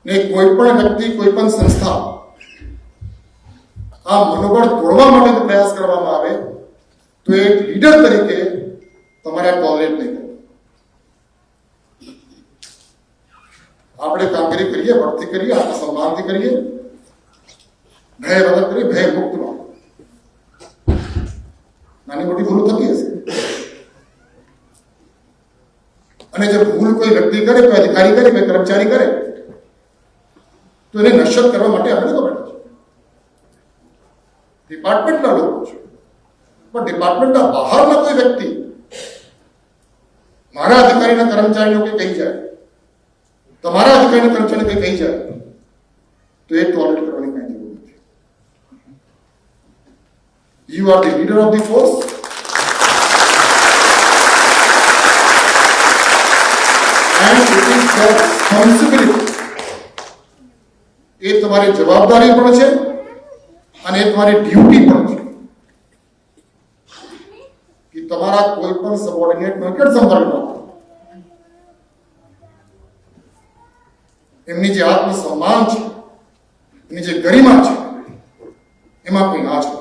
ને કોઈ પણ વ્યક્તિ, કોઈ પણ સંસ્થા આ મનોબળ તોડવા માટે પ્રયાસ કરવામાં આવે તો એક લીડર તરીકે તમારે ટોલરેટ નહીં કરવું. આપણે કામગીરી કરીએ, વળતી કરીએ, આત્મસન્માનથી કરીએ, ભય વગર કરીએ, ભય મુક્તમાં. નાની મોટી ભૂલો થતી હશે, અને જે ભૂલ કોઈ વ્યક્તિ કરે, કોઈ અધિકારી કરે, કોઈ કર્મચારી કરે તો એને નશ્યત કરવા માટે આપણે લોકો બેઠા છે. ડિપાર્ટમેન્ટના લોકો છે, પણ ડિપાર્ટમેન્ટના બહારના કોઈ વ્યક્તિ મારા અધિકારીના કર્મચારીઓ કંઈ કહી જાય, તમારા અધિકારીના કર્મચારી કંઈ કહી જાય તો એ ટોલરેટ કરવાની કઈ જરૂર નથી. You are the leader of the force. And it is your responsibility. એ તમારી જવાબદારી પણ છે અને એ તમારી ડ્યુટી પણ છે કે તમારા કોઈ પણ સબોર્ડિનેટ નિકટ સંપર્કમાં એમની જે આત્મસન્માન છે, એમની જે ગરિમા છે, એમાં કોઈ ના છે.